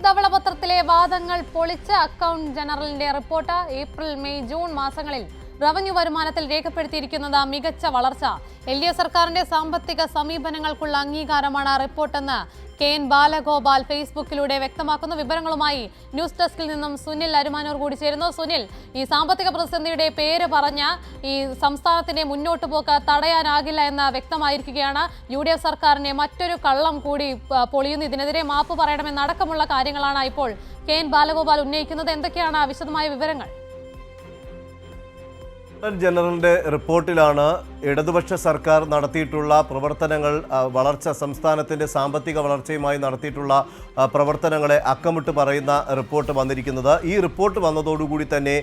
ധവളപത്രത്തിലെ വാദങ്ങൾ പൊളിച്ച അക്കൗണ്ട് ജനറലിന്റെ റിപ്പോർട്ട് ഏപ്രിൽ മെയ് ജൂൺ മാസങ്ങളിൽ റവന്യൂ വരുമാനത്തിൽ രേഖപ്പെടുത്തിയിരിക്കുന്നത് മികച്ച വളർച്ച. LDF സർക്കാരിന്റെ സാമ്പത്തിക സമീപനങ്ങൾക്കുള്ള അംഗീകാരമാണ് റിപ്പോർട്ടെന്ന് KN ബാലഗോപാൽ ഫേസ്ബുക്കിലൂടെ വ്യക്തമാക്കുന്നു. വിവരങ്ങളുമായി ന്യൂസ് ഡെസ്കിൽ നിന്നും സുനിൽ അരുമാനൂർ കൂടി ചേരുന്നു. സുനിൽ, ഈ സാമ്പത്തിക പ്രതിസന്ധിയുടെ പേര് പറഞ്ഞ ഈ സംസ്ഥാനത്തിന്റെ മുന്നോട്ട് പോക്ക് തടയാനാകില്ല എന്ന് വ്യക്തമായിരിക്കുകയാണ്. UDF സർക്കാരിന്റെ മറ്റൊരു കള്ളം കൂടി പൊളിയുന്നു. ഇതിനെതിരെ മാപ്പ് പറയണമെന്നടക്കമുള്ള കാര്യങ്ങളാണ് ഇപ്പോൾ KN ബാലഗോപാൽ ഉന്നയിക്കുന്നത്. എന്തൊക്കെയാണ് വിശദമായ വിവരങ്ങൾ? ജനറലിന്റെ റിപ്പോർട്ടിലാണ് ഇടതുപക്ഷ സർക്കാർ നടത്തിയിട്ടുള്ള പ്രവർത്തനങ്ങൾ, വളർച്ച, സംസ്ഥാനത്തിന്റെ സാമ്പത്തിക വളർച്ചയുമായി നടത്തിയിട്ടുള്ള പ്രവർത്തനങ്ങളെ അക്കമിട്ട് പറയുന്ന റിപ്പോർട്ട് വന്നിരിക്കുന്നത്. ഈ റിപ്പോർട്ട് വന്നതോടുകൂടി തന്നെ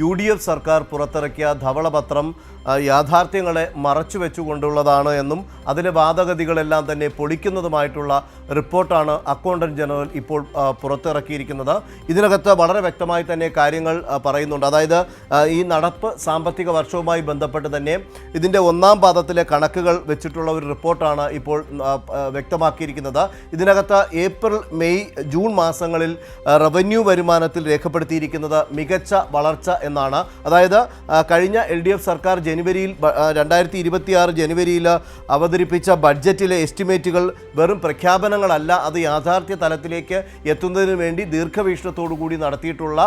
UDF സർക്കാർ പുറത്തിറക്കിയ ധവളപത്രം യാഥാർത്ഥ്യങ്ങളെ മറച്ചു വെച്ചുകൊണ്ടുള്ളതാണ് എന്നും അതിലെ വാദഗതികളെല്ലാം തന്നെ പൊളിക്കുന്നതുമായിട്ടുള്ള റിപ്പോർട്ടാണ് അക്കൗണ്ടന്റ് ജനറൽ ഇപ്പോൾ പുറത്തിറക്കിയിരിക്കുന്നത്. ഇതിനകത്ത് വളരെ വ്യക്തമായി തന്നെ കാര്യങ്ങൾ പറയുന്നുണ്ട്. അതായത് ഈ നടപ്പ് സാമ്പത്തിക വർഷവുമായി ബന്ധപ്പെട്ട് തന്നെ ഇതിൻ്റെ ഒന്നാം പാദത്തിലെ കണക്കുകൾ വെച്ചിട്ടുള്ള ഒരു റിപ്പോർട്ടാണ് ഇപ്പോൾ വ്യക്തമാക്കിയിരിക്കുന്നത്. ഇതിനകത്ത് ഏപ്രിൽ മെയ് ജൂൺ മാസങ്ങളിൽ റവന്യൂ വരുമാനത്തിൽ രേഖപ്പെടുത്തിയിരിക്കുന്നത് മികച്ച വളർച്ച എന്നാണ്. അതായത് കഴിഞ്ഞ LDF സർക്കാർ ജനുവരിയിൽ 2026 ജനുവരിയിൽ അവതരിപ്പിച്ച ബഡ്ജറ്റിലെ എസ്റ്റിമേറ്റുകൾ വെറും പ്രഖ്യാപനങ്ങളല്ല, അത് യാഥാർത്ഥ്യ തലത്തിലേക്ക് എത്തുന്നതിന് വേണ്ടി ദീർഘവീക്ഷണത്തോടു കൂടി നടത്തിയിട്ടുള്ള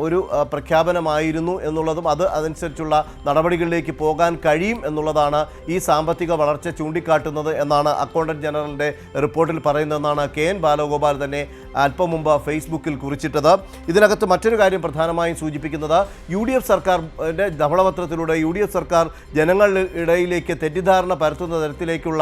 ഒരു പ്രഖ്യാപനമായിരുന്നു എന്നുള്ളതും അതനുസരിച്ചുള്ള നടപടികളിലേക്ക് പോകാൻ കഴിയും എന്നുള്ളതാണ് ഈ സാമ്പത്തിക വളർച്ച ചൂണ്ടിക്കാട്ടുന്നത് എന്നാണ് അക്കൗണ്ടന്റ് ജനറലിൻ്റെ റിപ്പോർട്ടിൽ പറയുന്നതെന്നാണ് KN ബാലഗോപാൽ തന്നെ അല്പം മുമ്പ് ഫേസ്ബുക്കിൽ കുറിച്ചിട്ടത്. ഇതിനകത്ത് മറ്റൊരു കാര്യം പ്രധാനമായും സൂചിപ്പിക്കുന്നത് UDF സർക്കാരിൻ്റെ ധവളപത്രത്തിലൂടെ UDF സർക്കാർ ജനങ്ങളുടെ ഇടയിലേക്ക് തെറ്റിദ്ധാരണ പരത്തുന്ന തരത്തിലേക്കുള്ള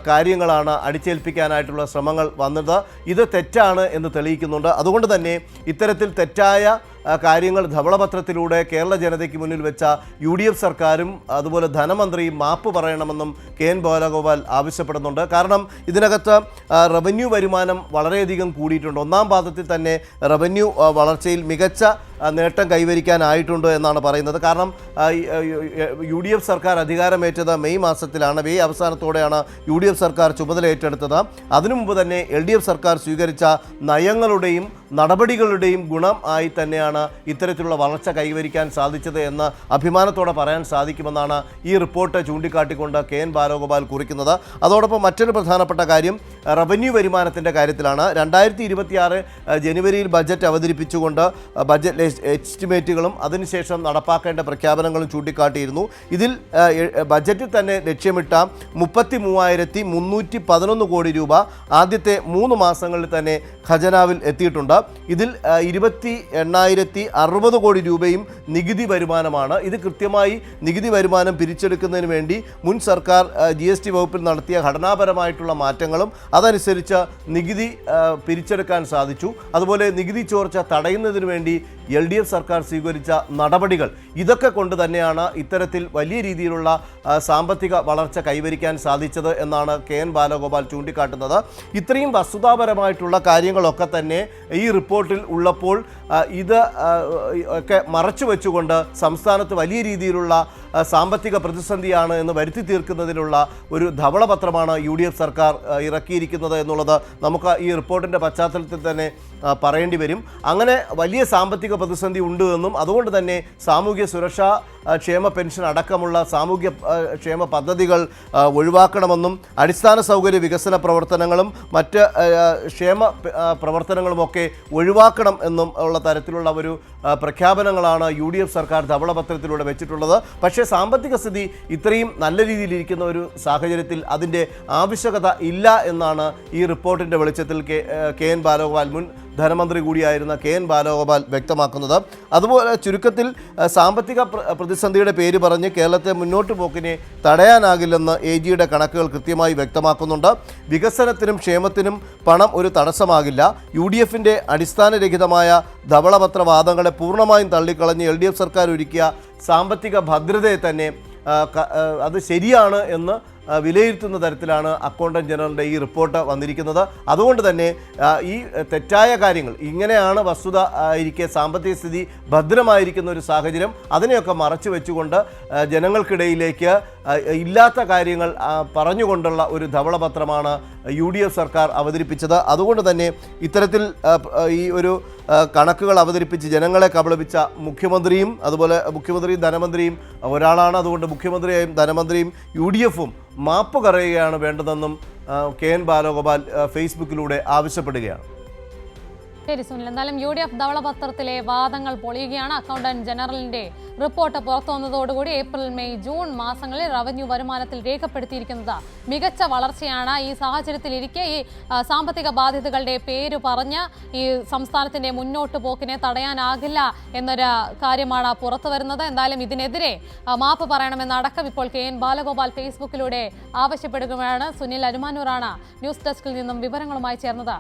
കാര്യങ്ങളാണ് അടിച്ചേൽപ്പിക്കാനായിട്ടുള്ള ശ്രമങ്ങൾ വന്നത്. ഇത് തെറ്റാണ് എന്ന് തെളിയിക്കുന്നുണ്ട്. അതുകൊണ്ട് തന്നെ ഇത്തരത്തിൽ തെറ്റായ കാര്യങ്ങൾ ധവളപത്രത്തിലൂടെ കേരള ജനതയ്ക്ക് മുന്നിൽ വെച്ച UDF സർക്കാരും അതുപോലെ ധനമന്ത്രിയും മാപ്പ് പറയണമെന്നും KN ബാലഗോപാൽ ആവശ്യപ്പെടുന്നുണ്ട്. കാരണം ഇതിനകത്ത് റവന്യൂ വരുമാനം വളരെയധികം കൂടിയിട്ടുണ്ട്. ഒന്നാം പാദത്തിൽ തന്നെ റവന്യൂ വളർച്ചയിൽ മികച്ച നേട്ടം കൈവരിക്കാനായിട്ടുണ്ട് എന്നാണ് പറയുന്നത്. കാരണം UDF സർക്കാർ അധികാരമേറ്റത് മെയ് മാസത്തിലാണ്. മെയ് അവസാനത്തോടെയാണ് UDF സർക്കാർ ചുമതല ഏറ്റെടുത്തത്. അതിനു മുമ്പ് തന്നെ LDF സർക്കാർ സ്വീകരിച്ച നയങ്ങളുടെയും നടപടികളുടെയും ഗുണം ആയി തന്നെയാണ് ഇത്തരത്തിലുള്ള വളർച്ച കൈവരിക്കാൻ സാധിച്ചത് എന്ന് അഭിമാനത്തോടെ പറയാൻ സാധിക്കുമെന്നാണ് ഈ റിപ്പോർട്ട് ചൂണ്ടിക്കാട്ടിക്കൊണ്ട് KN ബാലഗോപാൽ കുറിക്കുന്നത്. അതോടൊപ്പം മറ്റൊരു പ്രധാനപ്പെട്ട കാര്യം റവന്യൂ വരുമാനത്തിൻ്റെ കാര്യത്തിലാണ്. 2026 ജനുവരിയിൽ ബജറ്റ് അവതരിപ്പിച്ചുകൊണ്ട് ബജറ്റ് എസ്റ്റിമേറ്റുകളും അതിനുശേഷം നടപ്പാക്കേണ്ട പ്രഖ്യാപനങ്ങളും ചൂണ്ടിക്കാട്ടിയിരുന്നു. ഇതിൽ ബജറ്റിൽ തന്നെ ലക്ഷ്യമിട്ട 33,311 കോടി രൂപ ആദ്യത്തെ 3 മാസങ്ങളിൽ തന്നെ ഖജനാവിൽ എത്തിയിട്ടുണ്ട്. ഇതിൽ 28,060 കോടി രൂപയും നികുതി വരുമാനമാണ്. ഇത് കൃത്യമായി നികുതി വരുമാനം പിരിച്ചെടുക്കുന്നതിന് വേണ്ടി മുൻ സർക്കാർ GST വകുപ്പിൽ നടത്തിയ ഘടനാപരമായിട്ടുള്ള മാറ്റങ്ങളും അതനുസരിച്ച് നികുതി പിരിച്ചെടുക്കാൻ സാധിച്ചു. അതുപോലെ നികുതി ചോർച്ച തടയുന്നതിന് വേണ്ടി LDF സർക്കാർ സ്വീകരിച്ച നടപടികൾ, ഇതൊക്കെ കൊണ്ട് തന്നെയാണ് ഇത്തരത്തിൽ വലിയ രീതിയിലുള്ള സാമ്പത്തിക വളർച്ച കൈവരിക്കാൻ സാധിച്ചത് എന്നാണ് KN ബാലഗോപാൽ ചൂണ്ടിക്കാട്ടുന്നത്. ഇത്രയും വസ്തുതാപരമായിട്ടുള്ള കാര്യങ്ങളൊക്കെ തന്നെ ഈ റിപ്പോർട്ടിൽ ഉള്ളപ്പോൾ ഇത് ഒക്കെ മറച്ചു വെച്ചുകൊണ്ട് സംസ്ഥാനത്ത് വലിയ രീതിയിലുള്ള സാമ്പത്തിക പ്രതിസന്ധിയാണ് എന്ന് വരുത്തി തീർക്കുന്നതിനുള്ള ഒരു ധവളപത്രമാണ് UDF സർക്കാർ ഇറക്കിയിരിക്കുന്നത് എന്നുള്ളത് നമുക്ക് ഈ റിപ്പോർട്ടിൻ്റെ പശ്ചാത്തലത്തിൽ തന്നെ പറയേണ്ടി വരും. അങ്ങനെ വലിയ സാമ്പത്തിക പ്രതിസന്ധി ഉണ്ട് എന്നും അതുകൊണ്ട് തന്നെ സാമൂഹ്യ സുരക്ഷാ ക്ഷേമ പെൻഷൻ അടക്കമുള്ള സാമൂഹ്യ ക്ഷേമ പദ്ധതികൾ ഒഴിവാക്കണമെന്നും അടിസ്ഥാന സൗകര്യ വികസന പ്രവർത്തനങ്ങളും മറ്റ് ക്ഷേമ പ്രവർത്തനങ്ങളുമൊക്കെ ഒഴിവാക്കണം എന്നും ഉള്ള തരത്തിലുള്ള ഒരു പ്രഖ്യാപനങ്ങളാണ് UDF സർക്കാർ ധവളപത്രത്തിലൂടെ വെച്ചിട്ടുള്ളത്. പക്ഷേ സാമ്പത്തിക സ്ഥിതി ഇത്രയും നല്ല രീതിയിലിരിക്കുന്ന ഒരു സാഹചര്യത്തിൽ അതിൻ്റെ ആവശ്യകത ഇല്ല എന്നാണ് ഈ റിപ്പോർട്ടിൻ്റെ വെളിച്ചത്തിൽ KN ബാലഗോപാൽ, മുൻ ധനമന്ത്രി കൂടിയായിരുന്ന KN ബാലഗോപാൽ വ്യക്തമാക്കുന്നത്. അതുപോലെ ചുരുക്കത്തിൽ സാമ്പത്തിക പ്രതിസന്ധിയുടെ പേര് പറഞ്ഞ് കേരളത്തെ മുന്നോട്ട് പോക്കിനെ തടയാനാകില്ലെന്ന് AGയുടെ കണക്കുകൾ കൃത്യമായി വ്യക്തമാക്കുന്നുണ്ട്. വികസനത്തിനും ക്ഷേമത്തിനും പണം ഒരു തടസ്സമാകില്ല. UDFൻ്റെ അടിസ്ഥാനരഹിതമായ ധവളപത്രവാദങ്ങളെ പൂർണ്ണമായും തള്ളിക്കളഞ്ഞ് LDF സർക്കാർ ഒരുക്കിയ സാമ്പത്തിക ഭദ്രതയെ തന്നെ അത് ശരിയാണ് എന്ന് വിലയിരുത്തുന്ന തരത്തിലാണ് അക്കൗണ്ടന്റ് ജനറലിൻ്റെ ഈ റിപ്പോർട്ട് വന്നിരിക്കുന്നത്. അതുകൊണ്ട് തന്നെ ഈ തെറ്റായ കാര്യങ്ങൾ, ഇങ്ങനെയാണ് വസ്തുത ഇരിക്കെ സാമ്പത്തിക സ്ഥിതി ഭദ്രമായിരിക്കുന്ന ഒരു സാഹചര്യം, അതിനെയൊക്കെ മറച്ചു വെച്ചുകൊണ്ട് ജനങ്ങൾക്കിടയിലേക്ക് ഇല്ലാത്ത കാര്യങ്ങൾ പറഞ്ഞുകൊണ്ടുള്ള ഒരു ധവളപത്രമാണ് UDF സർക്കാർ അവതരിപ്പിച്ചത്. അതുകൊണ്ട് തന്നെ ഇത്തരത്തിൽ ഈ ഒരു കണക്കുകൾ അവതരിപ്പിച്ച് ജനങ്ങളെ കബളിപ്പിച്ച മുഖ്യമന്ത്രിയും അതുപോലെ മുഖ്യമന്ത്രിയും ധനമന്ത്രിയും ഒരാളാണ്. അതുകൊണ്ട് മുഖ്യമന്ത്രിയും ധനമന്ത്രിയും UDFും മാപ്പ് പറയുകയാണ് വേണ്ടതെന്നും KN ബാലഗോപാൽ ഫേസ്ബുക്കിലൂടെ ആവശ്യപ്പെടുകയാണ്. ശരി സുനിൽ, എന്തായാലും UDF ധവളപത്രത്തിലെ വാദങ്ങൾ പൊളിയുകയാണ്. അക്കൗണ്ടന്റ് ജനറലിന്റെ റിപ്പോർട്ട് പുറത്തു വന്നതോടുകൂടി ഏപ്രിൽ, മെയ്, ജൂൺ മാസങ്ങളിൽ റവന്യൂ വരുമാനത്തിൽ രേഖപ്പെടുത്തിയിരിക്കുന്നത് മികച്ച വളർച്ചയാണ്. ഈ സാഹചര്യത്തിൽ ഇരിക്കെ ഈ സാമ്പത്തിക ബാധ്യതകളുടെ പേര് പറഞ്ഞ് ഈ സംസ്ഥാനത്തിന്റെ മുന്നോട്ട് പോക്കിനെ തടയാനാകില്ല എന്നൊരു കാര്യമാണ് പുറത്തു വരുന്നത്. എന്തായാലും ഇതിനെതിരെ മാപ്പ് പറയണമെന്നടക്കം ഇപ്പോൾ KN ബാലഗോപാൽ ഫേസ്ബുക്കിലൂടെ ആവശ്യപ്പെടുകയാണ്. സുനിൽ അരുമാനൂറാണ് ന്യൂസ് ഡെസ്കിൽ നിന്നും വിവരങ്ങളുമായി ചേർന്നത്.